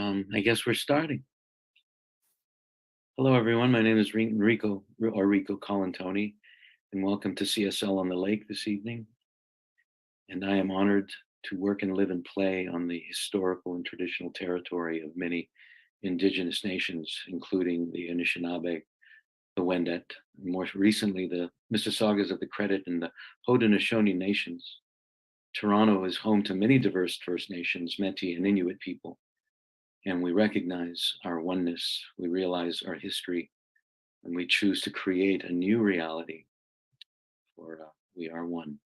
I guess we're starting. Hello, everyone. My name is Rico Colantoni, and welcome to CSL on the Lake this evening. And I am honored to work and live and play on the historical and traditional territory of many indigenous nations, including the Anishinaabe, the Wendat, and more recently the Mississaugas of the Credit and the Haudenosaunee nations. Toronto is home to many diverse First Nations, Métis, and Inuit people, and we recognize our oneness, we realize our history, and we choose to create a new reality for we are one.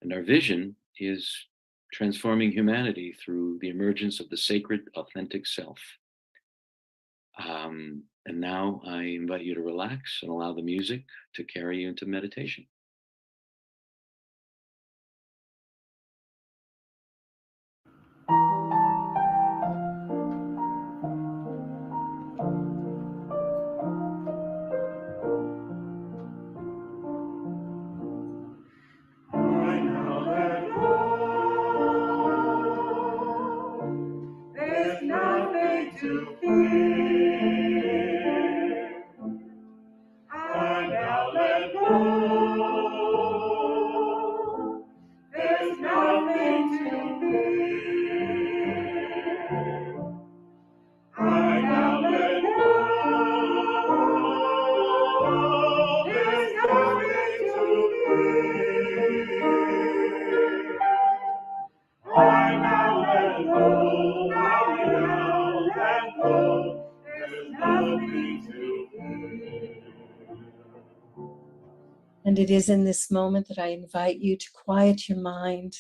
And our vision is transforming humanity through the emergence of the sacred, authentic self. And now I invite you to relax and allow the music to carry you into meditation. I now let go. There's nothing to fear. I now let go. There's nothing to fear. I now let go. There's nothing to fear. I now let go. I now let go. There's nothing to fear. And it is in this moment that I invite you to quiet your mind,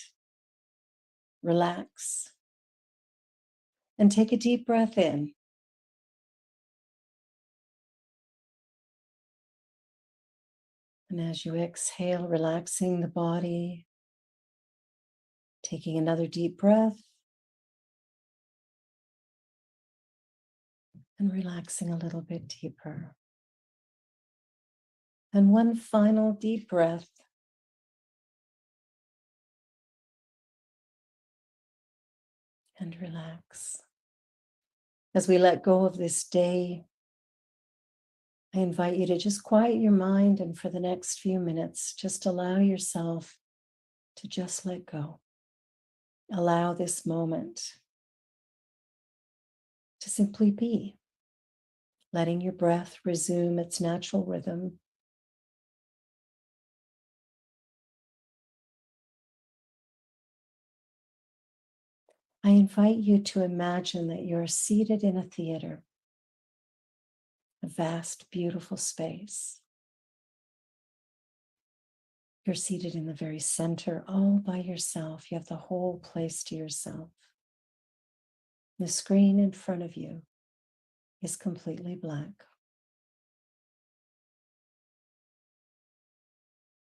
relax, and take a deep breath in. And as you exhale, relaxing the body, taking another deep breath, and relaxing a little bit deeper. And one final deep breath. And relax. As we let go of this day, I invite you to just quiet your mind, and for the next few minutes, just allow yourself to just let go. Allow this moment to simply be, letting your breath resume its natural rhythm. I invite you to imagine that you're seated in a theater, a vast, beautiful space. You're seated in the very center, all by yourself. You have the whole place to yourself. The screen in front of you is completely black.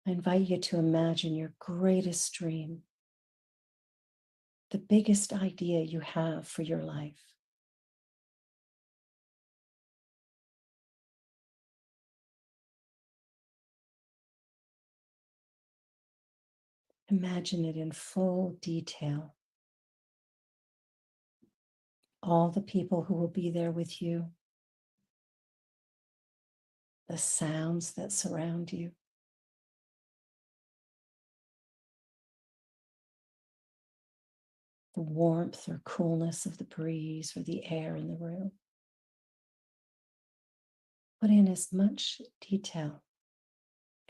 I invite you to imagine your greatest dream, the biggest idea you have for your life. Imagine it in full detail. All the people who will be there with you, the sounds that surround you, the warmth or coolness of the breeze or the air in the room. Put in as much detail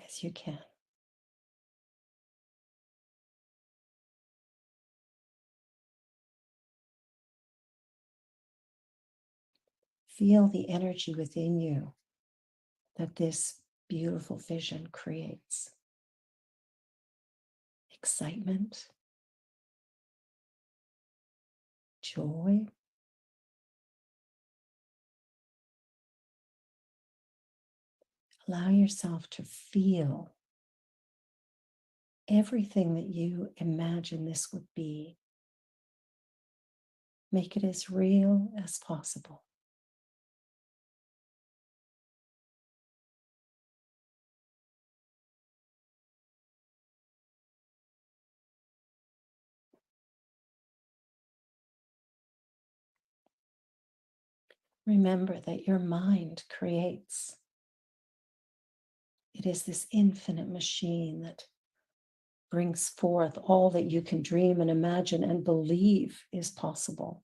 as you can. Feel the energy within you that this beautiful vision creates. Excitement, joy, allow yourself to feel everything that you imagine this would be. Make it as real as possible. Remember that your mind creates. It is this infinite machine that brings forth all that you can dream and imagine and believe is possible.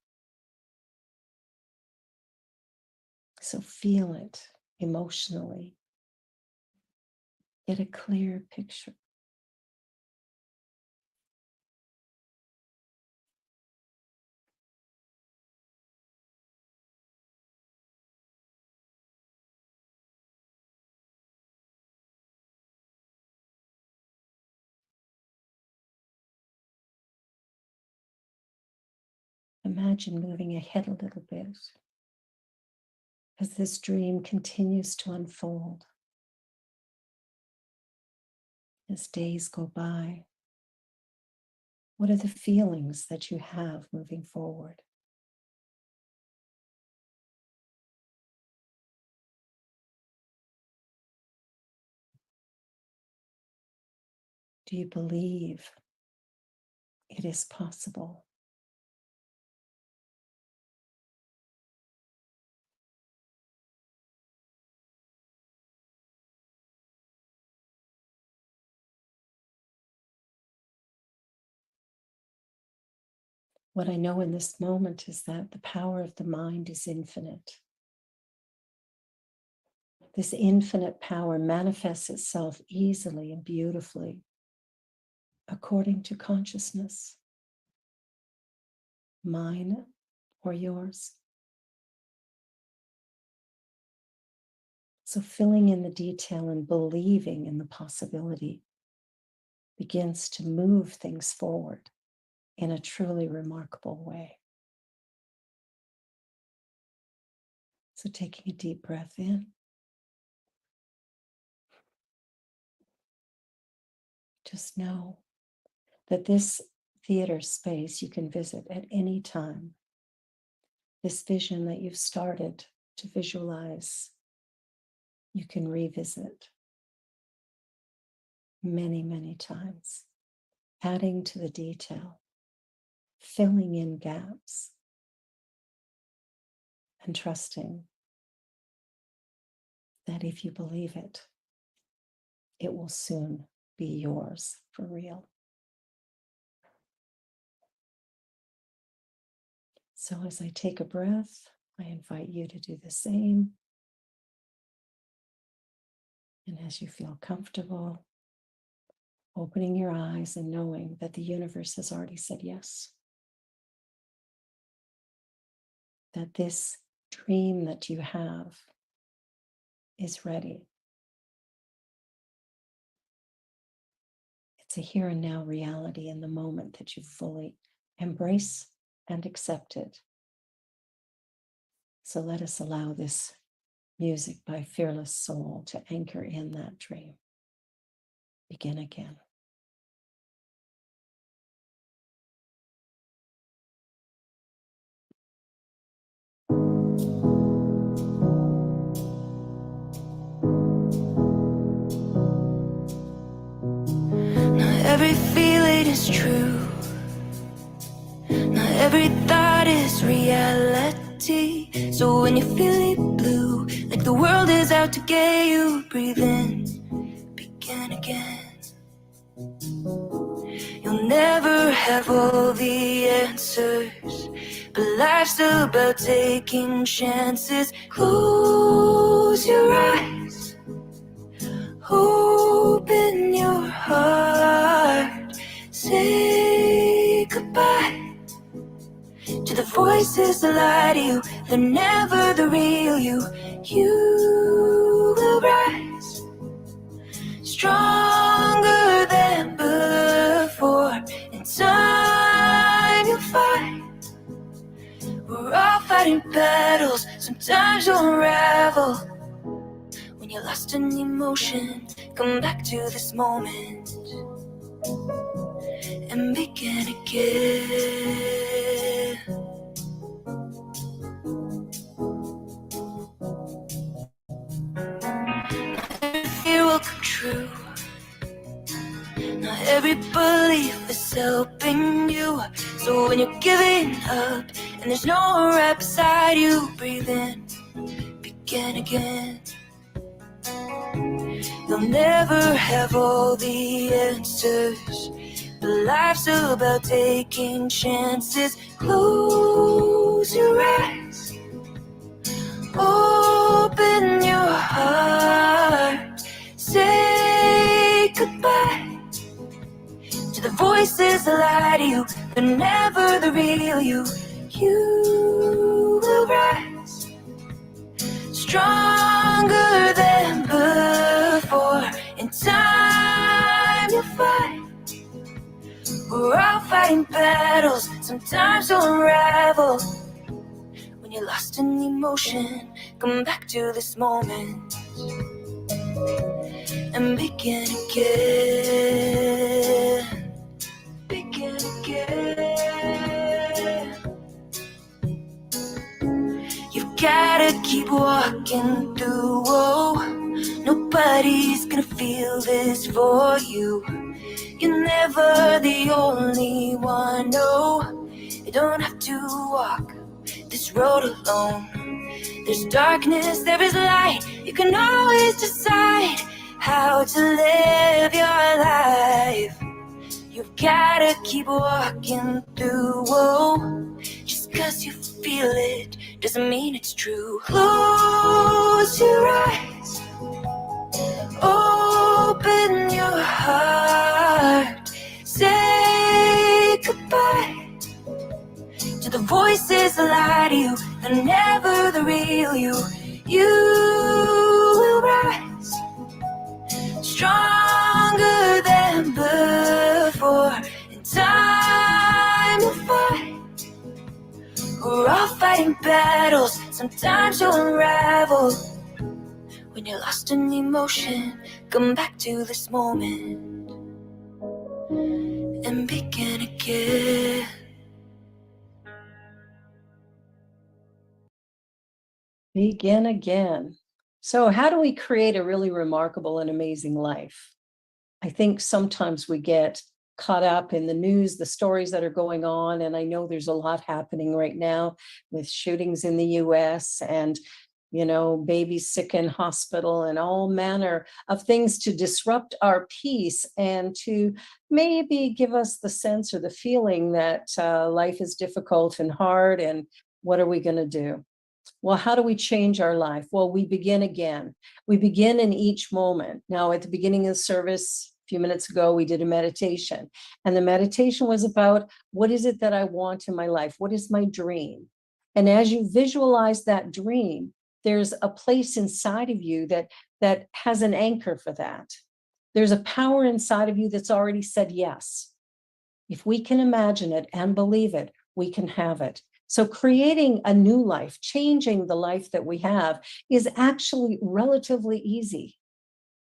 So feel it emotionally. Get a clear picture. Imagine moving ahead a little bit as this dream continues to unfold. As days go by, what are the feelings that you have moving forward? Do you believe it is possible? What I know in this moment is that the power of the mind is infinite. This infinite power manifests itself easily and beautifully according to consciousness, mine or yours. So filling in the detail and believing in the possibility begins to move things forward in a truly remarkable way. So taking a deep breath in. Just know that this theater space you can visit at any time. This vision that you've started to visualize, you can revisit many, many times, adding to the detail, filling in gaps, and trusting that if you believe it, it will soon be yours for real. So as I take a breath, I invite you to do the same. And as you feel comfortable, opening your eyes and knowing that the universe has already said yes. That this dream that you have is ready. It's a here and now reality in the moment that you fully embrace and accept it. So let us allow this music by Fearless Soul to anchor in that dream. Begin again. Not every feeling is true. Not every thought is reality. So when you're feeling blue, like the world is out to get you, breathe in, begin again. You'll never have all the answers, but life's still about taking chances. Close your eyes, open your heart, say goodbye to the voices that lie to you. They're never the real you. You will rise stronger than before. In time you'll fight. We're all fighting battles. Sometimes you'll unravel. When you're lost in emotion, come back to this moment and begin again. Fear will come true. Not every belief is helping you. So when you're giving up and there's no one right beside you, breathe in, begin again. You'll never have all the answers, but life's about taking chances. Close your eyes, open your heart, say goodbye to the voices that lie to you. They're never the real you. You will rise stronger than before. In time you'll fight. We're all fighting battles, sometimes you'll unravel. When you're lost in emotion, come back to this moment and begin again. Begin again. You've gotta keep walking through. Oh, nobody's gonna feel this for you. You're never the only one. No, you don't have to walk this road alone. There's darkness, there is light. You can always decide how to live your life. You've gotta keep walking through. Oh, just 'cause you feel it doesn't mean it's true. Close your eyes, open your heart, say goodbye to the voices that lie to you. They're never the real you. You will rise stronger than before. In time you'll fight. We're all fighting battles, sometimes you'll unravel. When you're lost in emotion, come back to this moment and begin again. Begin again. So, how do we create a really remarkable and amazing life? I think sometimes we get caught up in the news, the stories that are going on. And I know there's a lot happening right now with shootings in the US and, babies sick in hospital and all manner of things to disrupt our peace and to maybe give us the sense or the feeling that life is difficult and hard. And what are we going to do? Well, how do we change our life? Well, we begin again. We begin in each moment. Now, at the beginning of the service, a few minutes ago, we did a meditation. And the meditation was about, what is it that I want in my life? What is my dream? And as you visualize that dream, there's a place inside of you that has an anchor for that. There's a power inside of you that's already said yes. If we can imagine it and believe it, we can have it. So creating a new life, changing the life that we have, is actually relatively easy.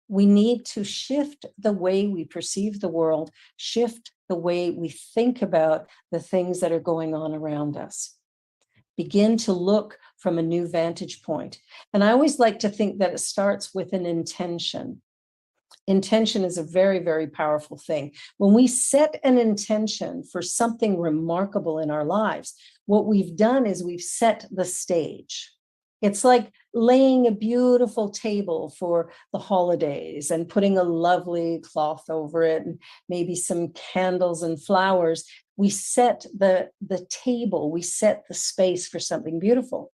We need to shift the way we perceive the world, shift the way we think about the things that are going on around us. Begin to look from a new vantage point. And I always like to think that it starts with an intention. Intention is a very, very powerful thing. When we set an intention for something remarkable in our lives, what we've done is we've set the stage. It's like laying a beautiful table for the holidays and putting a lovely cloth over it and maybe some candles and flowers. We set the table, we set the space for something beautiful.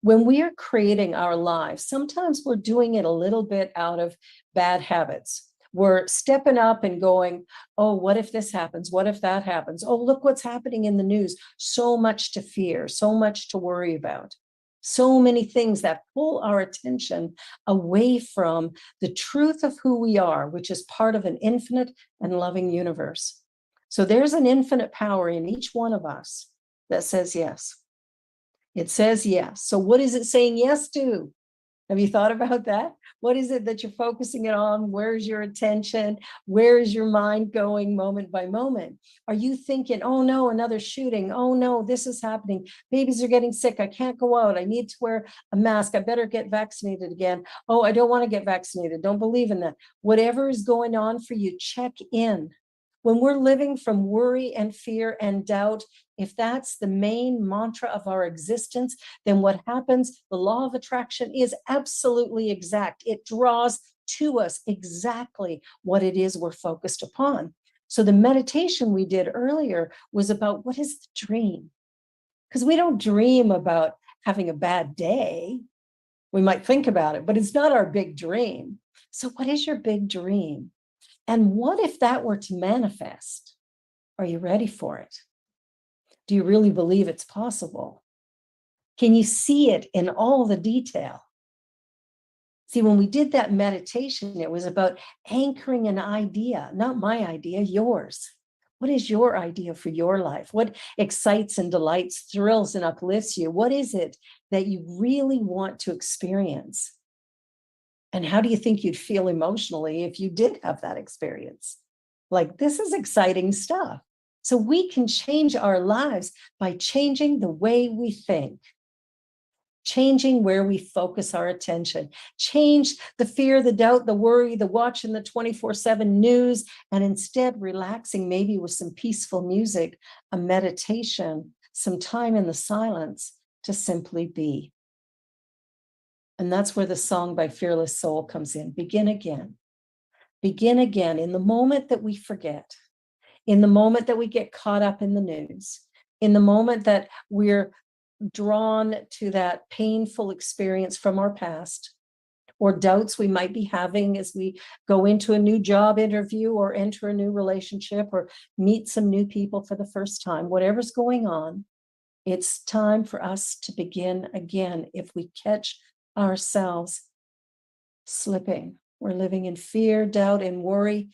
When we are creating our lives, sometimes we're doing it a little bit out of bad habits. We're stepping up and going, oh, what if this happens? What if that happens? Oh, look what's happening in the news. So much to fear, so much to worry about. So many things that pull our attention away from the truth of who we are, which is part of an infinite and loving universe. So there's an infinite power in each one of us that says yes. It says yes. So what is it saying yes to? Have you thought about that? What is it that you're focusing it on? Where's your attention? Where is your mind going moment by moment? Are you thinking, oh no, another shooting. Oh no, this is happening. Babies are getting sick. I can't go out. I need to wear a mask. I better get vaccinated again. Oh, I don't want to get vaccinated. Don't believe in that. Whatever is going on for you, check in. When we're living from worry and fear and doubt, if that's the main mantra of our existence, then what happens, the law of attraction is absolutely exact. It draws to us exactly what it is we're focused upon. So the meditation we did earlier was about what is the dream? Because we don't dream about having a bad day. We might think about it, but it's not our big dream. So what is your big dream? And what if that were to manifest? Are you ready for it? Do you really believe it's possible? Can you see it in all the detail? See, when we did that meditation, it was about anchoring an idea, not my idea, yours. What is your idea for your life? What excites and delights, thrills and uplifts you? What is it that you really want to experience? And how do you think you'd feel emotionally if you did have that experience? Like, this is exciting stuff. So we can change our lives by changing the way we think, changing where we focus our attention, change the fear, the doubt, the worry, the watching the 24/7 news, and instead relaxing maybe with some peaceful music, a meditation, some time in the silence to simply be. And that's where the song by Fearless Soul comes in. Begin again. Begin again in the moment that we forget, in the moment that we get caught up in the news, in the moment that we're drawn to that painful experience from our past or doubts we might be having as we go into a new job interview or enter a new relationship or meet some new people for the first time. Whatever's going on, it's time for us to begin again. If we catch ourselves slipping, we're living in fear, doubt, and worry,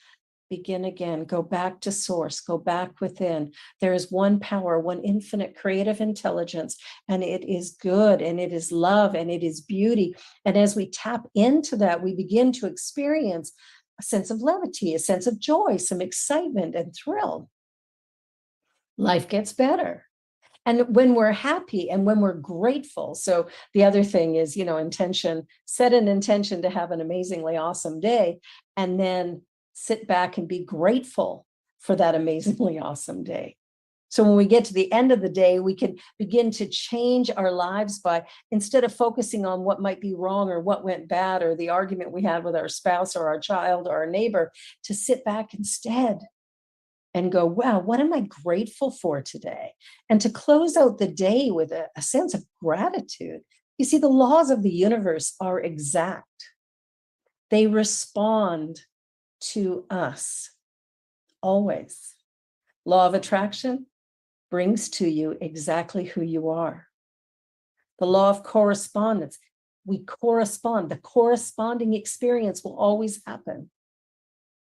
begin again. Go back to source, go back within. There is one power, one infinite creative intelligence, and it is good, and it is love, and it is beauty. And as we tap into that, we begin to experience a sense of levity, a sense of joy, some excitement and thrill. Life gets better. And when we're happy and when we're grateful, so the other thing is, intention, set an intention to have an amazingly awesome day, and then sit back and be grateful for that amazingly awesome day. So when we get to the end of the day, we can begin to change our lives by, instead of focusing on what might be wrong or what went bad or the argument we had with our spouse or our child or our neighbor, to sit back instead and go, wow, what am I grateful for today? And to close out the day with a sense of gratitude. You see, the laws of the universe are exact. They respond to us always. Law of attraction brings to you exactly who you are. The law of correspondence, we correspond. The corresponding experience will always happen.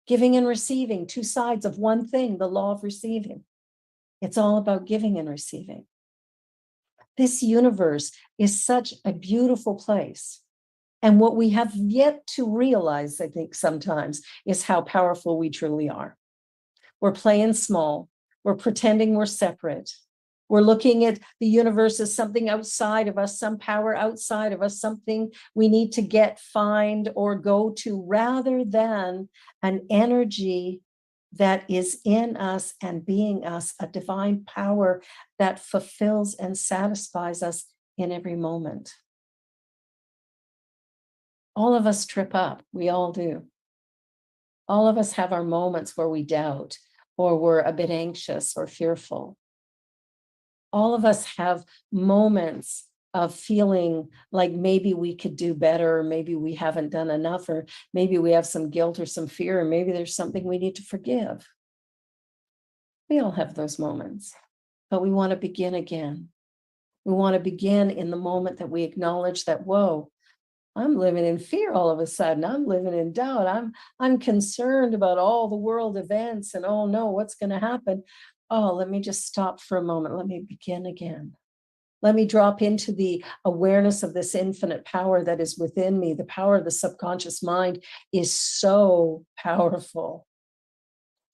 Giving and receiving, two sides of one thing, the law of receiving. It's all about giving and receiving. This universe is such a beautiful place. And what we have yet to realize, I think, sometimes, is how powerful we truly are. We're playing small. We're pretending we're separate. We're looking at the universe as something outside of us, some power outside of us, something we need to get, find, or go to, rather than an energy that is in us and being us, a divine power that fulfills and satisfies us in every moment. All of us trip up. We all do. All of us have our moments where we doubt or we're a bit anxious or fearful. All of us have moments of feeling like maybe we could do better, or maybe we haven't done enough, or maybe we have some guilt or some fear, or maybe there's something we need to forgive. We all have those moments, but we want to begin again. We want to begin in the moment that we acknowledge that, whoa, I'm living in fear all of a sudden. I'm living in doubt. I'm concerned about all the world events and, oh no, what's going to happen? Oh, let me just stop for a moment. Let me begin again. Let me drop into the awareness of this infinite power that is within me. The power of the subconscious mind is so powerful.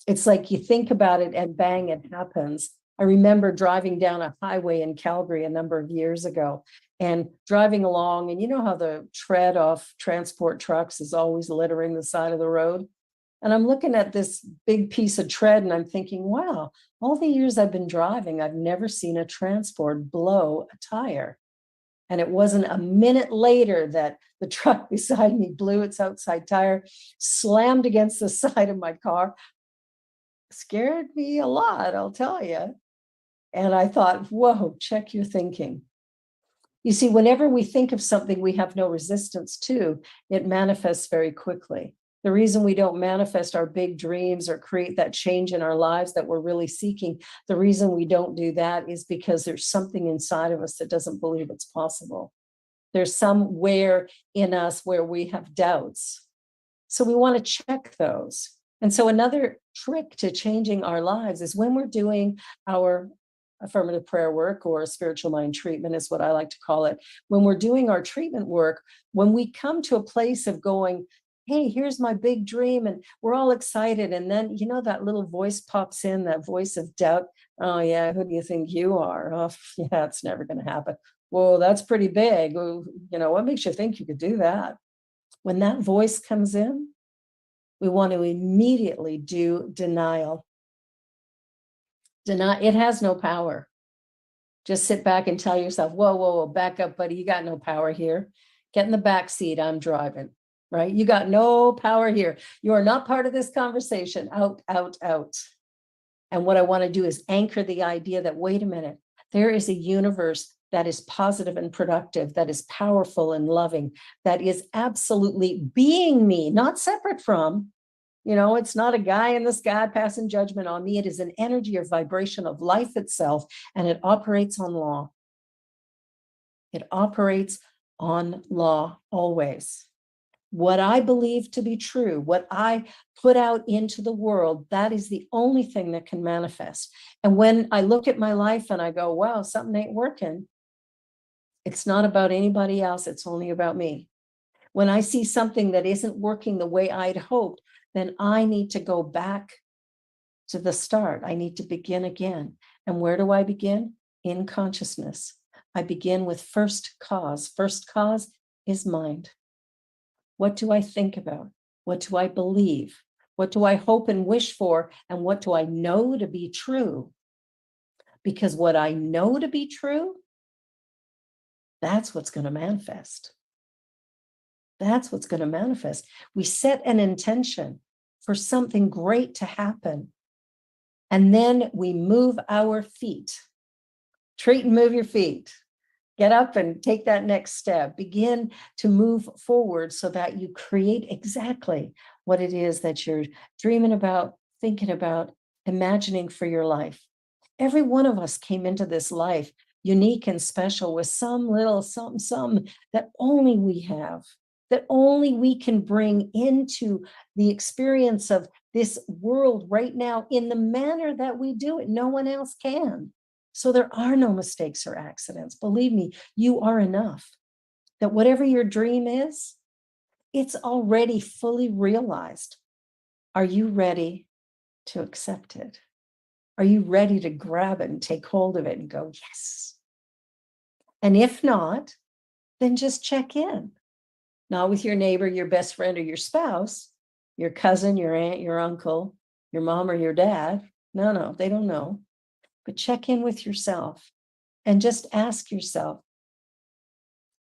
It's like you think about it and bang, it happens. I remember driving down a highway in Calgary a number of years ago and driving along, and you know how the tread off transport trucks is always littering the side of the road? And I'm looking at this big piece of tread and I'm thinking, wow, all the years I've been driving, I've never seen a transport blow a tire. And it wasn't a minute later that the truck beside me blew its outside tire, slammed against the side of my car. Scared me a lot, I'll tell you. And I thought, whoa, check your thinking. You see, whenever we think of something we have no resistance to, it manifests very quickly. The reason we don't manifest our big dreams or create that change in our lives that we're really seeking, the reason we don't do that is because there's something inside of us that doesn't believe it's possible. There's somewhere in us where we have doubts. So we want to check those. And so another trick to changing our lives is when we're doing our affirmative prayer work, or spiritual mind treatment is what I like to call it. When we're doing our treatment work, when we come to a place of going, hey, here's my big dream, and we're all excited. And then, that little voice pops in, that voice of doubt. Oh, yeah, who do you think you are? Oh, yeah, it's never going to happen. Whoa, that's pretty big. What makes you think you could do that? When that voice comes in, we want to immediately do denial. It has no power. Just sit back and tell yourself, whoa, back up, buddy. You got no power here. Get in the back seat. I'm driving, right? You got no power here. You are not part of this conversation. Out, out, out. And what I want to do is anchor the idea that, wait a minute, there is a universe that is positive and productive, that is powerful and loving, that is absolutely being me, not separate from. It's not a guy in the sky passing judgment on me. It is an energy or vibration of life itself, and it operates on law. It operates on law always. What I believe to be true, what I put out into the world, that is the only thing that can manifest. And when I look at my life and I go, wow, something ain't working, it's not about anybody else. It's only about me. When I see something that isn't working the way I'd hoped, then I need to go back to the start. I need to begin again. And where do I begin? In consciousness. I begin with first cause. First cause is mind. What do I think about? What do I believe? What do I hope and wish for? And what do I know to be true? Because what I know to be true, that's what's going to manifest. That's what's going to manifest. We set an intention for something great to happen. And then we move our feet. Treat and move your feet. Get up and take that next step. Begin to move forward so that you create exactly what it is that you're dreaming about, thinking about, imagining for your life. Every one of us came into this life unique and special with some little something that only we have, that only we can bring into the experience of this world right now in the manner that we do it. No one else can. So there are no mistakes or accidents. Believe me, you are enough. That whatever your dream is, it's already fully realized. Are you ready to accept it? Are you ready to grab it and take hold of it and go, yes? And if not, then just check in. Not with your neighbor, your best friend, or your spouse, your cousin, your aunt, your uncle, your mom, or your dad. No, they don't know. But check in with yourself and just ask yourself,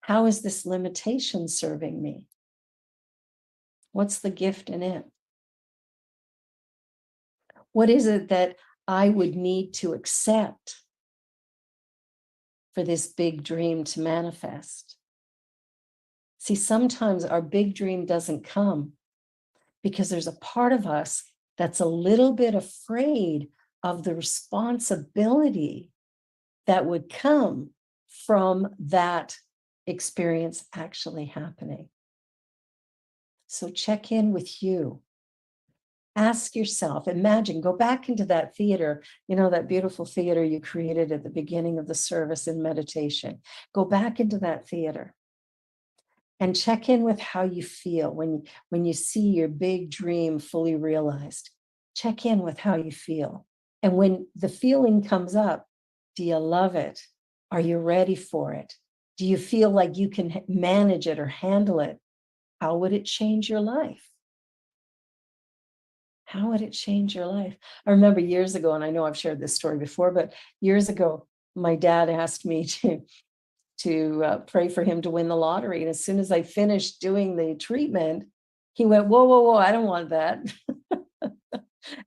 how is this limitation serving me? What's the gift in it? What is it that I would need to accept for this big dream to manifest? See, sometimes our big dream doesn't come because there's a part of us that's a little bit afraid of the responsibility that would come from that experience actually happening. So check in with you. Ask yourself, imagine, go back into that theater, that beautiful theater you created at the beginning of the service in meditation. Go back into that theater and check in with how you feel when you see your big dream fully realized. Check in with how you feel. And when the feeling comes up, do you love it? Are you ready for it? Do you feel like you can manage it or handle it? How would it change your life? How would it change your life? I remember years ago, and I know I've shared this story before, but years ago, my dad asked me to pray for him to win the lottery. And as soon as I finished doing the treatment, he went, whoa, whoa, whoa, I don't want that.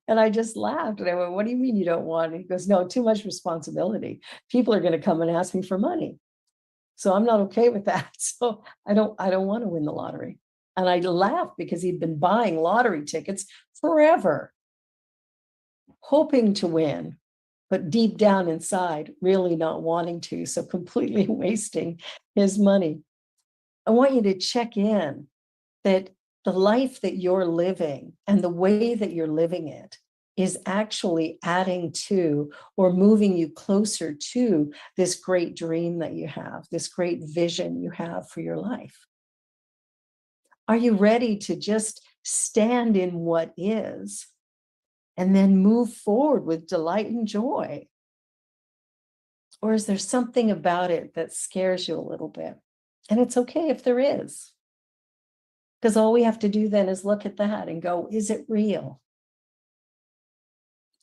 And I just laughed. And I went, what do you mean you don't want it? He goes, no, too much responsibility. People are going to come and ask me for money. So I'm not okay with that. So I don't want to win the lottery. And I laughed because he'd been buying lottery tickets forever, hoping to win, but deep down inside, really not wanting to. So completely wasting his money. I want you to check in that the life that you're living and the way that you're living it is actually adding to or moving you closer to this great dream that you have, this great vision you have for your life. Are you ready to just stand in what is and then move forward with delight and joy? Or is there something about it that scares you a little bit? And it's okay if there is. Because all we have to do then is look at that and go, is it real?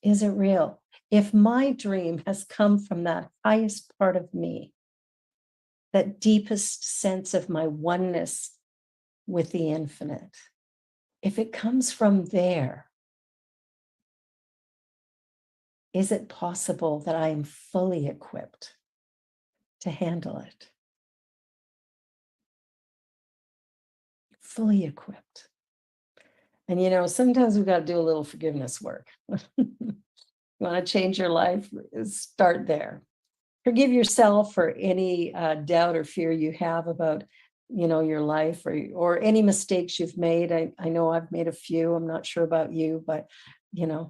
Is it real? If my dream has come from that highest part of me, that deepest sense of my oneness with the infinite, if it comes from there, is it possible that I am fully equipped to handle it? Fully equipped. And sometimes we've got to do a little forgiveness work. You want to change your life? Start there. Forgive yourself for any doubt or fear you have about, your life or any mistakes you've made. I know I've made a few. I'm not sure about you, but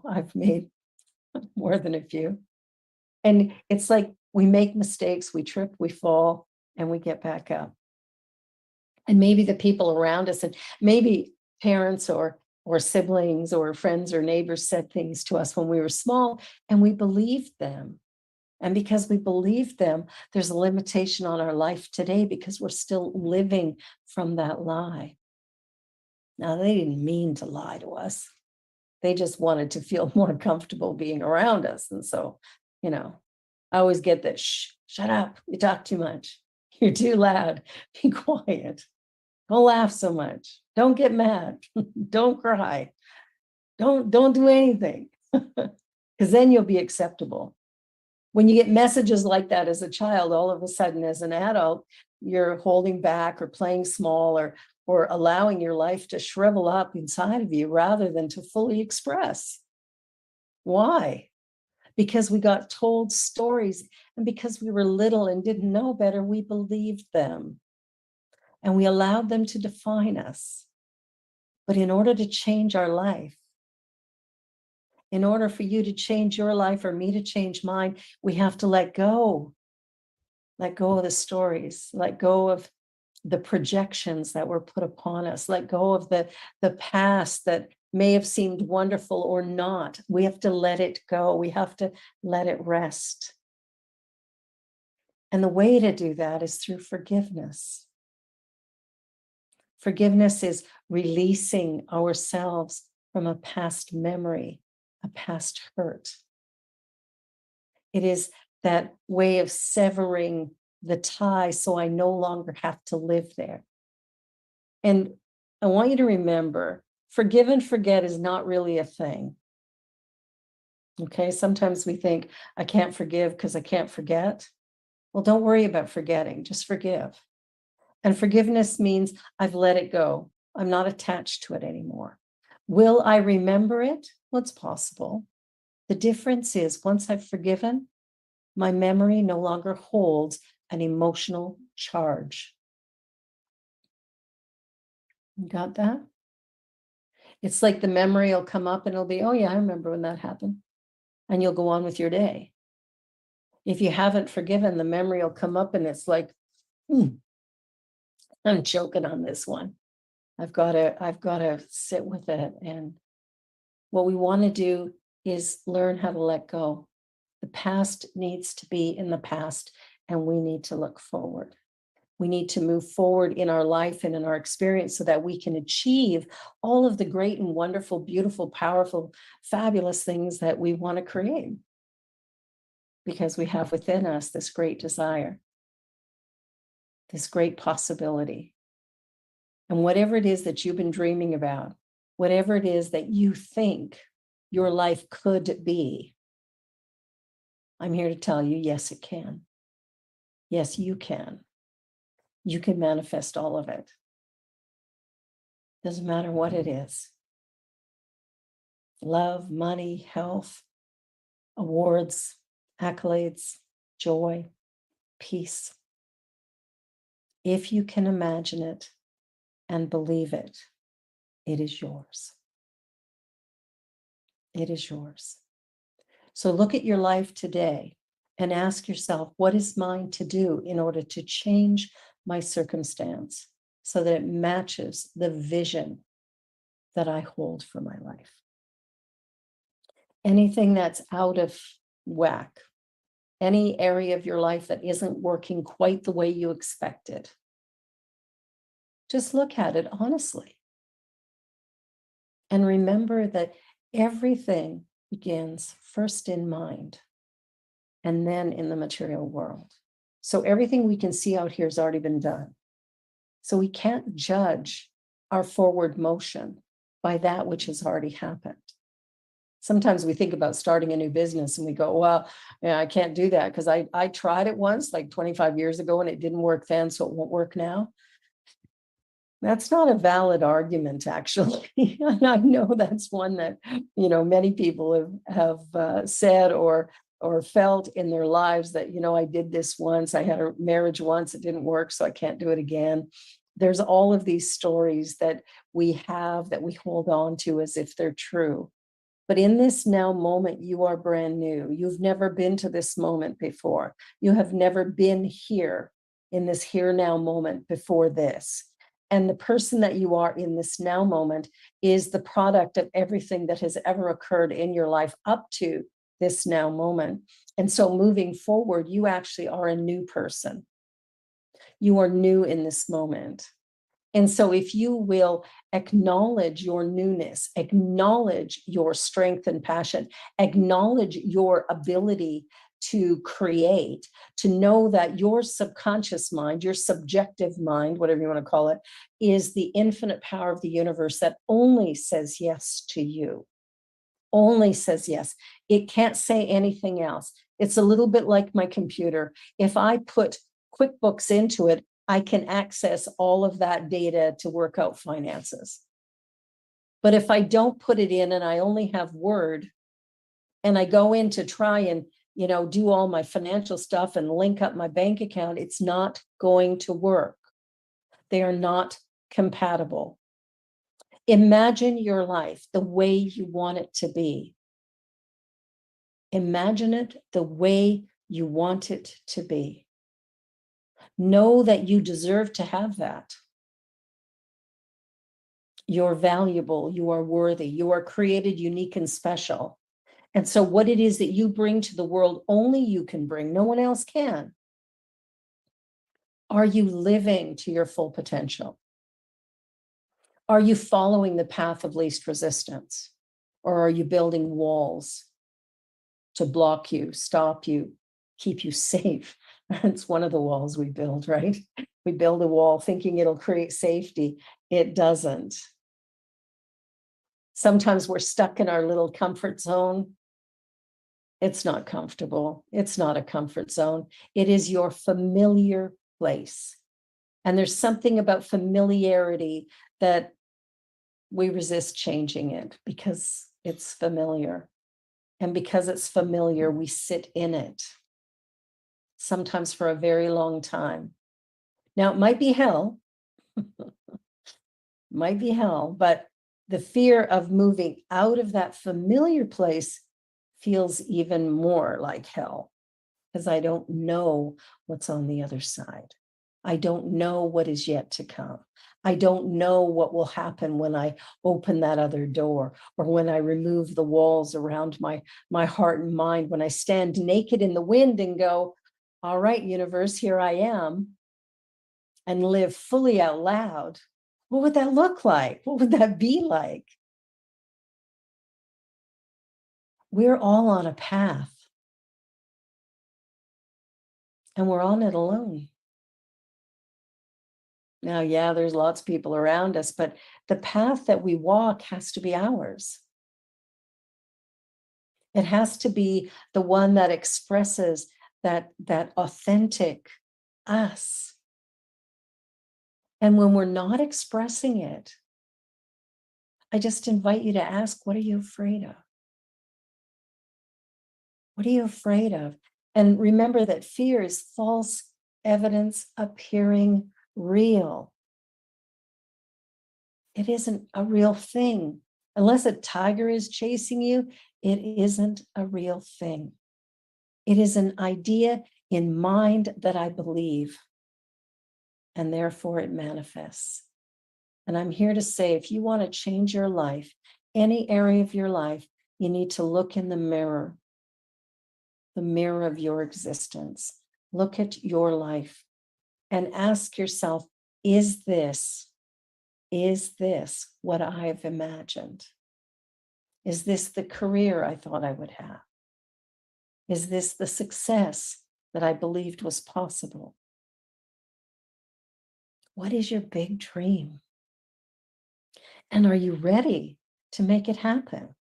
I've made more than a few. And it's like we make mistakes, we trip, we fall, and we get back up. And maybe the people around us, and maybe parents or siblings or friends or neighbors said things to us when we were small, and we believed them. And because we believed them, there's a limitation on our life today because we're still living from that lie. Now, they didn't mean to lie to us. They just wanted to feel more comfortable being around us. And so, I always get this, shut up, you talk too much. You're too loud, be quiet. Don't laugh so much. Don't get mad. Don't cry. Don't do anything. Because then you'll be acceptable. When you get messages like that as a child, all of a sudden as an adult, you're holding back or playing small or allowing your life to shrivel up inside of you rather than to fully express. Why? Because we got told stories, and because we were little and didn't know better, we believed them. And we allowed them to define us. But in order to change our life, in order for you to change your life or me to change mine, we have to let go. Let go of the stories, let go of the projections that were put upon us, let go of the past that may have seemed wonderful or not. We have to let it go. We have to let it rest. And the way to do that is through forgiveness. Forgiveness is releasing ourselves from a past memory, a past hurt. It is that way of severing the tie so I no longer have to live there. And I want you to remember, forgive and forget is not really a thing. Okay, sometimes we think, I can't forgive because I can't forget. Well, don't worry about forgetting, just forgive. And forgiveness means I've let it go. I'm not attached to it anymore. Will I remember it? Well, it's possible. The difference is once I've forgiven, my memory no longer holds an emotional charge. You got that? It's like the memory will come up and it'll be, oh yeah, I remember when that happened. And you'll go on with your day. If you haven't forgiven, the memory will come up and it's like, I'm choking on this one. I've got to sit with it. And what we want to do is learn how to let go. The past needs to be in the past, and we need to look forward. We need to move forward in our life and in our experience so that we can achieve all of the great and wonderful, beautiful, powerful, fabulous things that we want to create. Because we have within us this great desire, this great possibility. And whatever it is that you've been dreaming about, whatever it is that you think your life could be, I'm here to tell you, yes, it can. Yes, you can. You can manifest all of it. Doesn't matter what it is. Love, money, health, awards, accolades, joy, peace. If you can imagine it and believe it, it is yours. It is yours. So look at your life today and ask yourself, what is mine to do in order to change my circumstance so that it matches the vision that I hold for my life? Anything that's out of whack, any area of your life that isn't working quite the way you expected, just look at it honestly. And remember that everything begins first in mind and then in the material world. So everything we can see out here has already been done. So we can't judge our forward motion by that which has already happened. Sometimes we think about starting a new business and we go, well, yeah, I can't do that because I tried it once, like 25 years ago, and it didn't work then, so it won't work now. That's not a valid argument, actually. And I know that's one that, many people have said or felt in their lives that, I did this once, I had a marriage once, it didn't work, so I can't do it again. There's all of these stories that we have that we hold on to as if they're true. But in this now moment, you are brand new. You've never been to this moment before. You have never been here in this here now moment before this. And the person that you are in this now moment is the product of everything that has ever occurred in your life up to this now moment. And so moving forward, you actually are a new person. You are new in this moment. And so if you will acknowledge your newness, acknowledge your strength and passion, acknowledge your ability to create, to know that your subconscious mind, your subjective mind, whatever you want to call it, is the infinite power of the universe that only says yes to you, only says yes. It can't say anything else. It's a little bit like my computer. If I put QuickBooks into it, I can access all of that data to work out finances. But if I don't put it in and I only have Word and I go in to try and, do all my financial stuff and link up my bank account, it's not going to work. They are not compatible. Imagine your life the way you want it to be. Imagine it the way you want it to be. Know that you deserve to have that. You're valuable, you are worthy, you are created unique and special. And so what it is that you bring to the world, only you can bring, no one else can. Are you living to your full potential? Are you following the path of least resistance? Or are you building walls to block you, stop you, keep you safe? It's one of the walls we build, right? We build a wall thinking it'll create safety. It doesn't. Sometimes we're stuck in our little comfort zone. It's not comfortable. It's not a comfort zone. It is your familiar place. And there's something about familiarity that we resist changing it because it's familiar. And because it's familiar, we sit in it, sometimes for a very long time. Now, it might be hell, but the fear of moving out of that familiar place feels even more like hell because I don't know what's on the other side. I don't know what is yet to come. I don't know what will happen when I open that other door or when I remove the walls around my heart and mind, when I stand naked in the wind and go, all right, universe, here I am. and live fully out loud, what would that look like? What would that be like? We're all on a path, and we're on it alone. Now, yeah, there's lots of people around us, but the path that we walk has to be ours. It has to be the one that expresses that authentic us. And when we're not expressing it, I just invite you to ask, what are you afraid of? What are you afraid of? And remember that fear is false evidence appearing real. It isn't a real thing. Unless a tiger is chasing you, it isn't a real thing. It is an idea in mind that I believe, and therefore it manifests. And I'm here to say, if you want to change your life, any area of your life, you need to look in the mirror of your existence. Look at your life and ask yourself, is this what I've imagined? Is this the career I thought I would have? Is this the success that I believed was possible? What is your big dream? And are you ready to make it happen?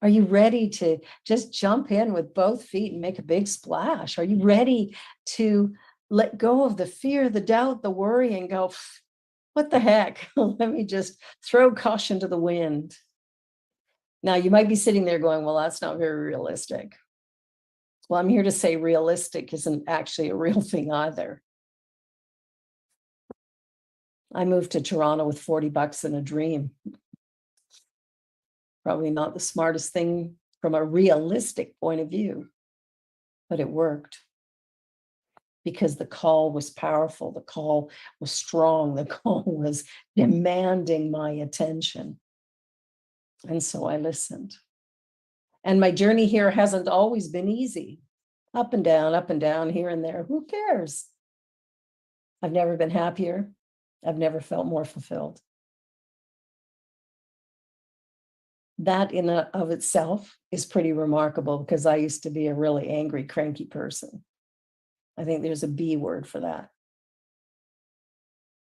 Are you ready to just jump in with both feet and make a big splash? Are you ready to let go of the fear, the doubt, the worry, and go, what the heck? Let me just throw caution to the wind. Now, you might be sitting there going, well, that's not very realistic. Well, I'm here to say realistic isn't actually a real thing either. I moved to Toronto with $40 and a dream. Probably not the smartest thing from a realistic point of view, but it worked because the call was powerful. The call was strong. The call was demanding my attention. And so I listened. And my journey here hasn't always been easy. Up and down, here and there. Who cares? I've never been happier. I've never felt more fulfilled. That in and of itself is pretty remarkable because I used to be a really angry, cranky person. I think there's a B word for that.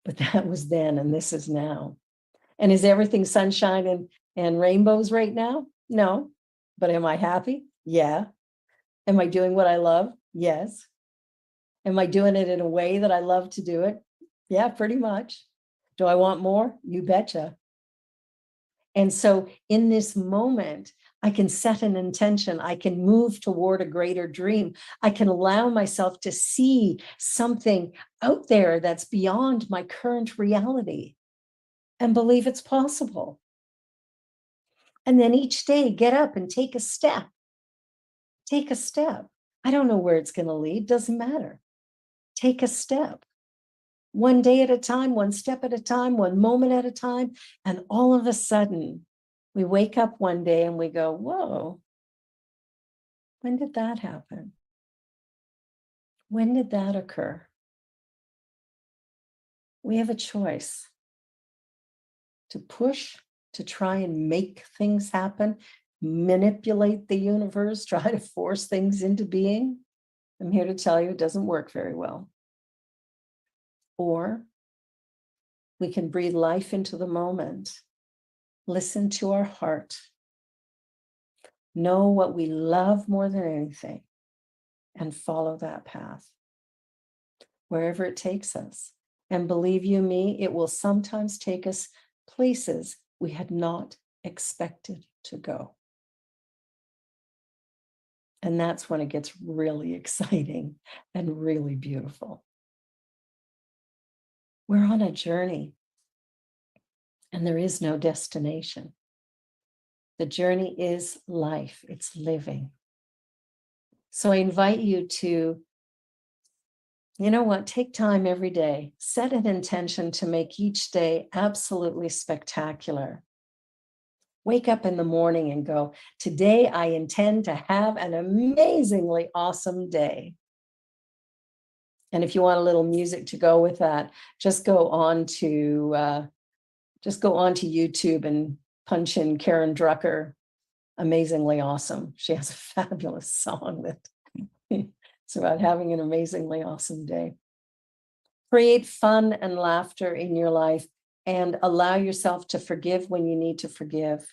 But that was then, and this is now. And is everything sunshine and rainbows right now? No. But am I happy? Yeah. Am I doing what I love? Yes. Am I doing it in a way that I love to do it? Yeah, pretty much. Do I want more? You betcha. And so in this moment, I can set an intention. I can move toward a greater dream. I can allow myself to see something out there that's beyond my current reality and believe it's possible. And then each day, get up and take a step. Take a step. I don't know where it's going to lead. Doesn't matter. Take a step. One day at a time, one step at a time, one moment at a time. And all of a sudden, we wake up one day and we go, whoa, when did that happen? When did that occur? We have a choice to push, to try and make things happen, manipulate the universe, try to force things into being. I'm here to tell you it doesn't work very well. Or we can breathe life into the moment, listen to our heart, know what we love more than anything, and follow that path, wherever it takes us. And believe you me, it will sometimes take us places we had not expected to go. And that's when it gets really exciting and really beautiful. We're on a journey, and there is no destination. The journey is life, it's living. So I invite you to, you know what, take time every day, set an intention to make each day absolutely spectacular. Wake up in the morning and go, today I intend to have an amazingly awesome day. And if you want a little music to go with that, just go on to YouTube and punch in Karen Drucker, Amazingly Awesome. She has a fabulous song that it's about having an amazingly awesome day. Create fun and laughter in your life and allow yourself to forgive when you need to forgive,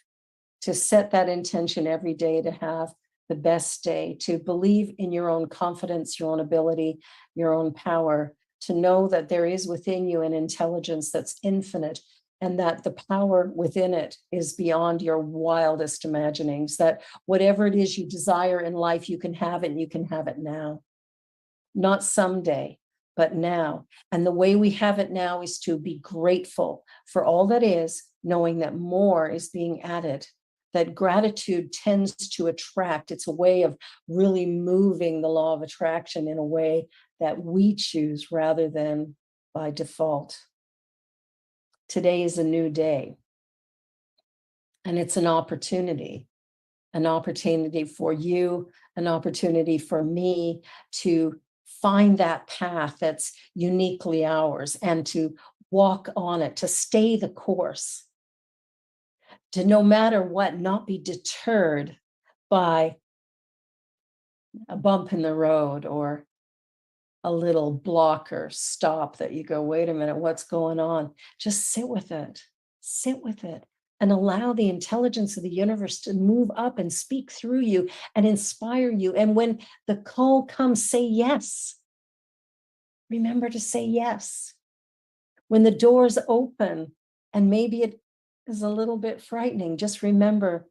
to set that intention every day to have the best day, to believe in your own confidence, your own ability, your own power, to know that there is within you an intelligence that's infinite and that the power within it is beyond your wildest imaginings, that whatever it is you desire in life, you can have it and you can have it now. Not someday, but now. And the way we have it now is to be grateful for all that is, knowing that more is being added, that gratitude tends to attract. It's a way of really moving the law of attraction in a way that we choose rather than by default. Today is a new day, and it's an opportunity for you, an opportunity for me to find that path that's uniquely ours and to walk on it, to stay the course, to no matter what, not be deterred by a bump in the road or a little blocker stop that you go, wait a minute, what's going on? Just sit with it and allow the intelligence of the universe to move up and speak through you and inspire you. And when the call comes, say yes. Remember to say yes. When the doors open, and maybe it is a little bit frightening, just remember,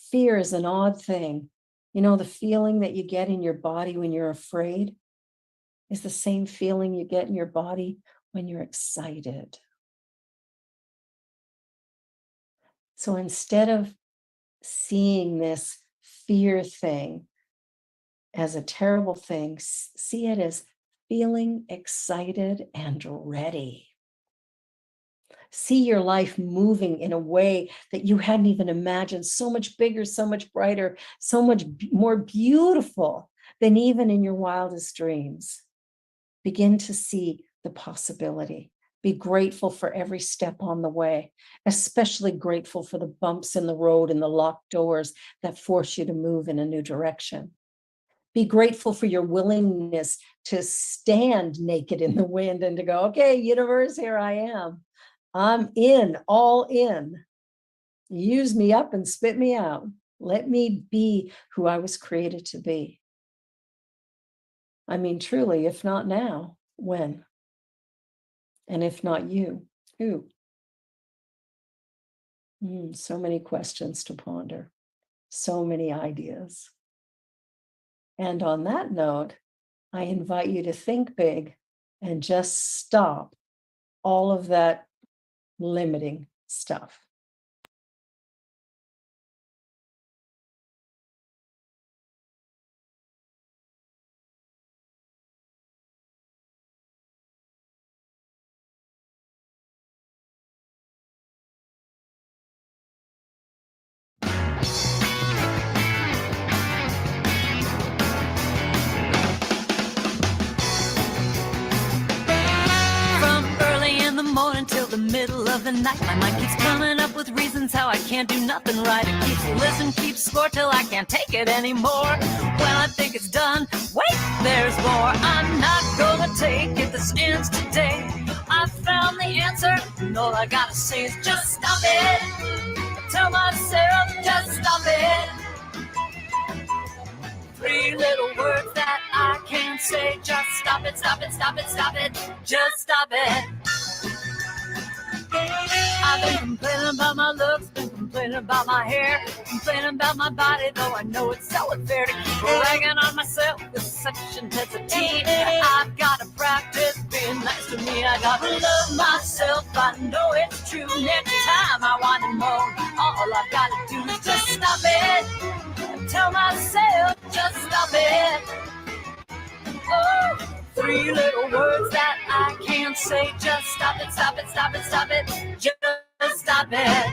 fear is an odd thing. You know, the feeling that you get in your body when you're afraid is the same feeling you get in your body when you're excited. So instead of seeing this fear thing as a terrible thing, see it as feeling excited and ready. See your life moving in a way that you hadn't even imagined, so much bigger, so much brighter, so much more beautiful than even in your wildest dreams. Begin to see the possibility. Be grateful for every step on the way, especially grateful for the bumps in the road and the locked doors that force you to move in a new direction. Be grateful for your willingness to stand naked in the wind and to go, okay, universe, here I am. I'm in, all in. Use me up and spit me out. Let me be who I was created to be. I mean, truly, if not now, when? And if not you, who? So many questions to ponder, so many ideas. And on that note, I invite you to think big and just stop all of that limiting stuff. Till the middle of the night, my mind keeps coming up with reasons how I can't do nothing right. It keeps listen, keeps score till I can't take it anymore. When I think it's done, wait, there's more. I'm not gonna take it, this ends today. I found the answer, and all I gotta say is just stop it. Tell myself, just stop it. 3 little words that I can't say, just stop it, stop it, stop it, stop it, just stop it. I've been complaining about my looks, been complaining about my hair, complaining about my body, though I know it's so unfair to keep ragging on myself with such intensity. I've got to practice being nice to me. I got to love myself, I know it's true. Next time I want to moan, all I've got to do is just stop it. Tell myself, just stop it. Oh. 3 little words that I can't say. Just stop it, stop it, stop it, stop it. Just stop it.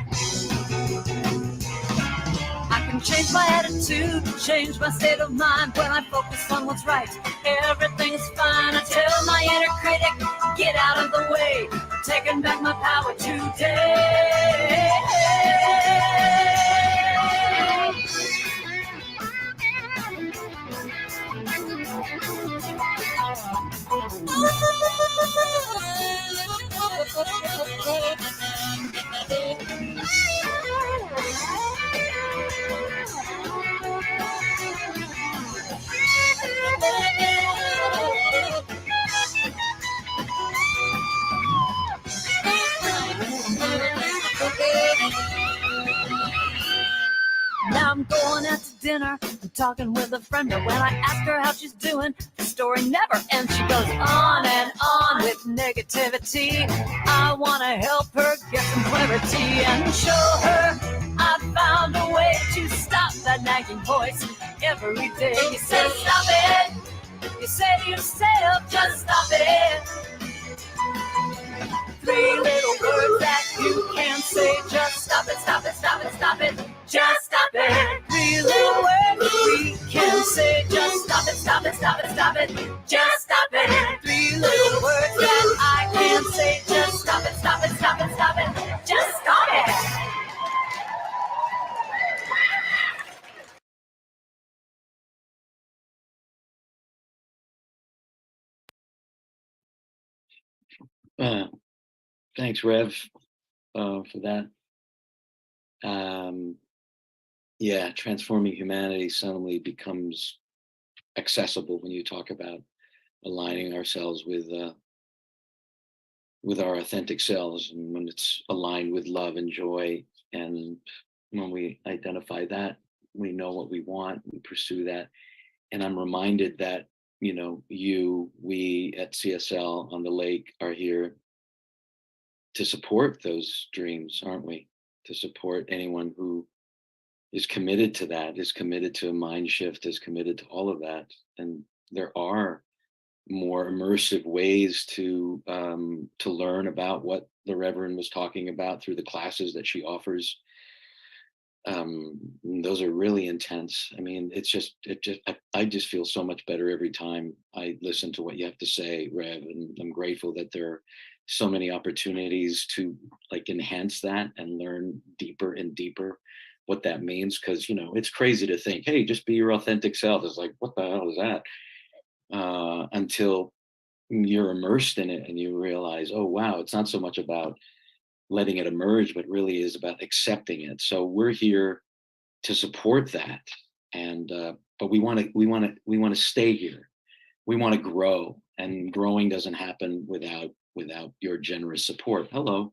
I can can change my attitude, change my state of mind when I focus on what's right. Everything is fine. I tell my inner critic, get out of the way. I'm taking back my power today. Now I'm going out to dinner, I'm talking with a friend, but when I ask her how she's doing, the story never ends. She goes on and on with negativity. I want to help her get some clarity and show her I found a way to stop that nagging voice every day. You say stop it, you say to yourself, just stop it. 3 little words that you can say, just stop it, stop it, stop it, stop it, just stop it. 3 little words we can say, just stop it, stop it, stop it, stop it, just stop it. 3 little words that I can say, just stop it, stop it, stop it, stop it, just stop it. Thanks, Rev, for that. Yeah, transforming humanity suddenly becomes accessible when you talk about aligning ourselves with our authentic selves, and when it's aligned with love and joy. And when we identify that, we know what we want, we pursue that. And I'm reminded that, we at CSL on the lake are here to support those dreams, aren't we? To support anyone who is committed to that, is committed to a mind shift, is committed to all of that. And there are more immersive ways to learn about what the Reverend was talking about through the classes that she offers. Those are really intense. I mean, I just feel so much better every time I listen to what you have to say, Rev, and I'm grateful that there are so many opportunities to enhance that and learn deeper and deeper what that means. Because it's crazy to think, hey, just be your authentic self. It's like, what the hell is that? Until you're immersed in it and you realize, oh wow, it's not so much about letting it emerge, but really is about accepting it. So we're here to support that, and but we want to stay here. We want to grow, and growing doesn't happen without your generous support. Hello.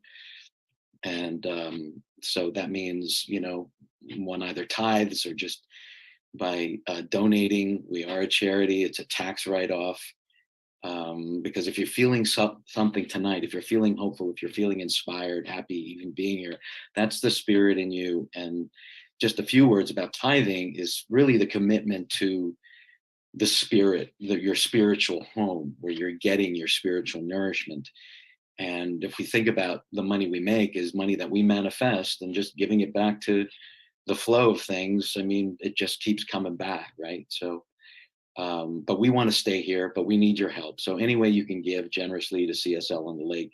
And so that means one either tithes or just by donating. We are a charity. It's a tax write-off. Because if you're feeling something tonight, if you're feeling hopeful, if you're feeling inspired, happy, even being here, that's the spirit in you. And just a few words about tithing is really the commitment to the spirit, your spiritual home, where you're getting your spiritual nourishment. And if we think about the money we make is money that we manifest, and just giving it back to the flow of things, I mean, it just keeps coming back, right? So but we want to stay here, but we need your help. So any way you can give generously to CSL on the Lake,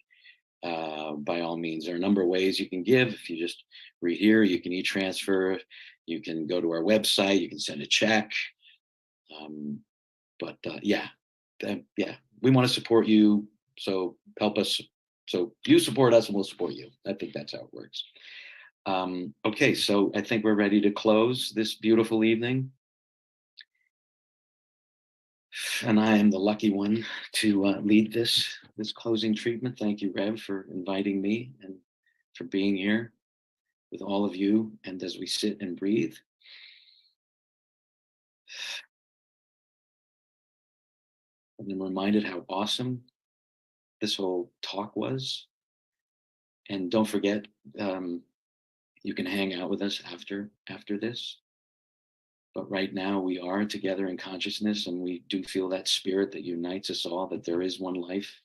by all means. There are a number of ways you can give. If you just read here, you can e-transfer, you can go to our website, you can send a check. Yeah, we want to support you. So help us. So you support us and we'll support you. I think that's how it works. Okay, so I think we're ready to close this beautiful evening. And I am the lucky one to lead this closing treatment. Thank you, Rev, for inviting me and for being here with all of you. And as we sit and breathe, I'm reminded how awesome this whole talk was. And don't forget, you can hang out with us after this. But right now we are together in consciousness, and we do feel that spirit that unites us all, that there is one life,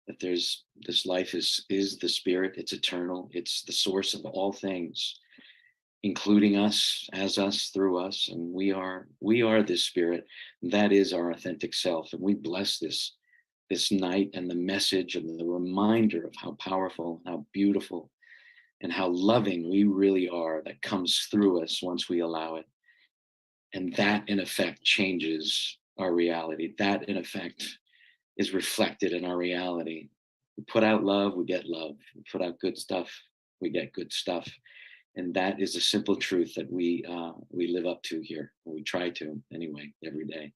that this life is the spirit, it's eternal, it's the source of all things. including us, as us, through us, and we are this spirit. That is our authentic self, and we bless this night and the message and the reminder of how powerful, how beautiful, and how loving we really are that comes through us once we allow it. And that, in effect, changes our reality. That, in effect, is reflected in our reality. We put out love, we get love. We put out good stuff, we get good stuff. And that is a simple truth that we live up to here. Or we try to, anyway, every day.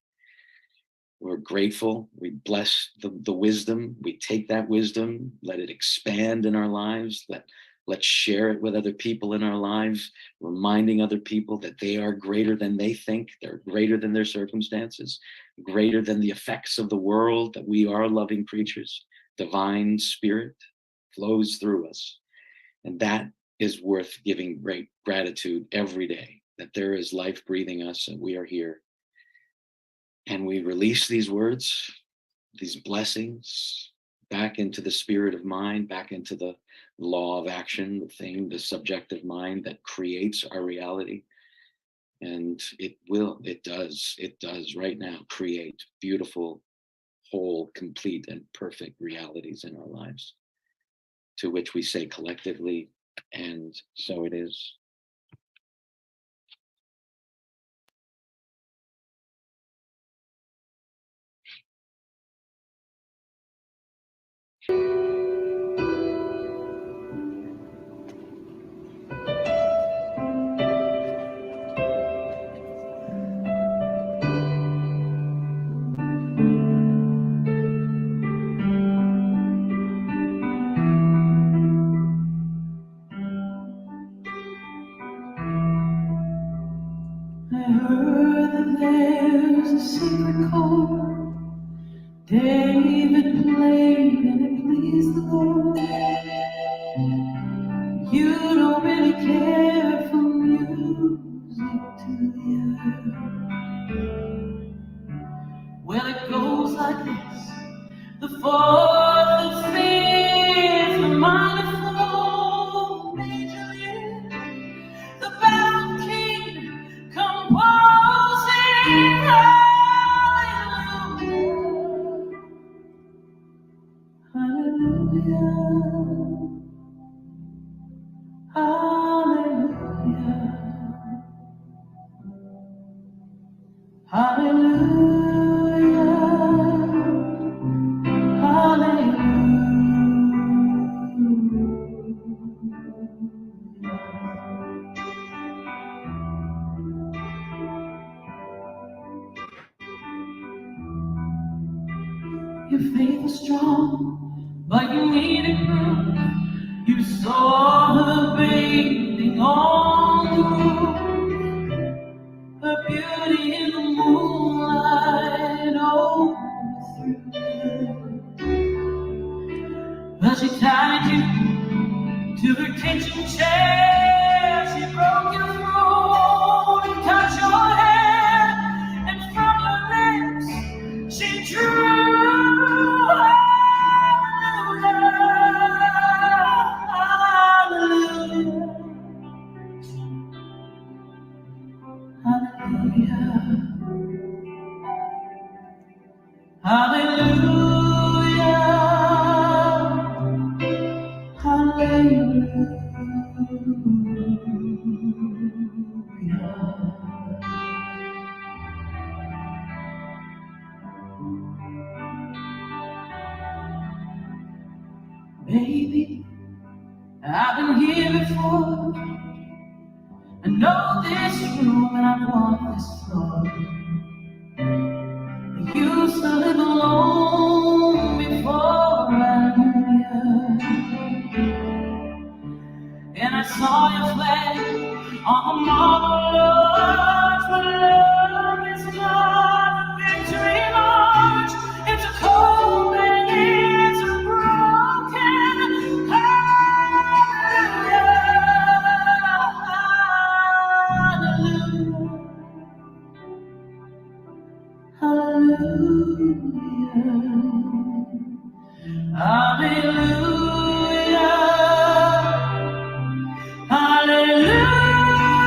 We're grateful. We bless the wisdom. We take that wisdom, let it expand in our lives. Let's share it with other people in our lives, reminding other people that they are greater than they think, they're greater than their circumstances, greater than the effects of the world, that we are loving creatures. Divine spirit flows through us. And that is worth giving great gratitude every day, that there is life breathing us and we are here. And we release these words, these blessings, back into the spirit of mind, back into the law of action, the subjective mind that creates our reality. And it does right now create beautiful, whole, complete, and perfect realities in our lives, to which we say collectively, and so it is. I heard that there's a secret chord David played and it pleased the Lord. You don't really care for music, do you? Well, it goes like this: the fourth, the fifth, the minor fall, major lift, the baffled king composing hallelujah, hallelujah, hallelujah, hallelujah, hallelujah. Your faith is strong, but you needed proof. You saw her bathing on the roof, her beauty in the moonlight overthrew. But she tied you to her kitchen chair. She broke your throat and cut your hair, and from your lips she drew hallelujah, hallelujah. Baby, I've been here before. I know this room and I've walked this floor. I used to live alone before I knew you. And I saw your flag on the marble arch. But love is not a victory march. It's a cold and it's a broken hallelujah, hallelujah, hallelujah. Hallelujah.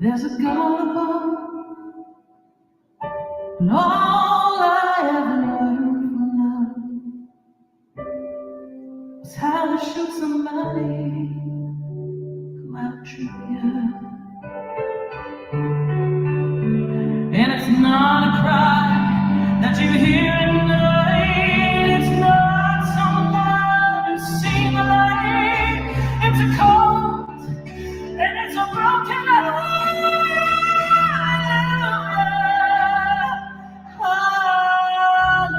There's a God above, and all I ever learned from love was how to shoot somebody who outdrew you. And it's not a cry that you hear at night. It's not someone who's seen the light. It's a cold and it's a broken heart.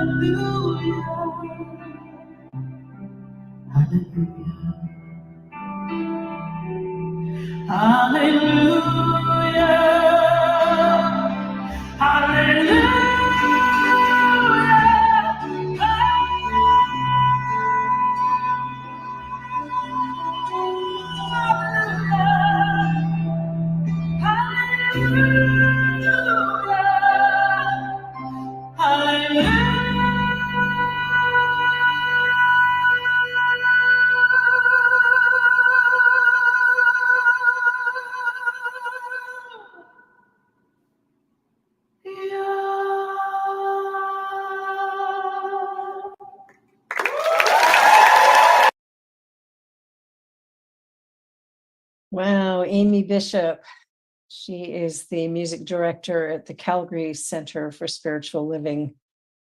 Hallelujah. Hallelujah. Hallelujah. Wow, Amy Bishop. She is the music director at the Calgary Center for Spiritual Living.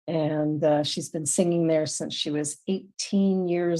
And she's been singing there since she was 18 years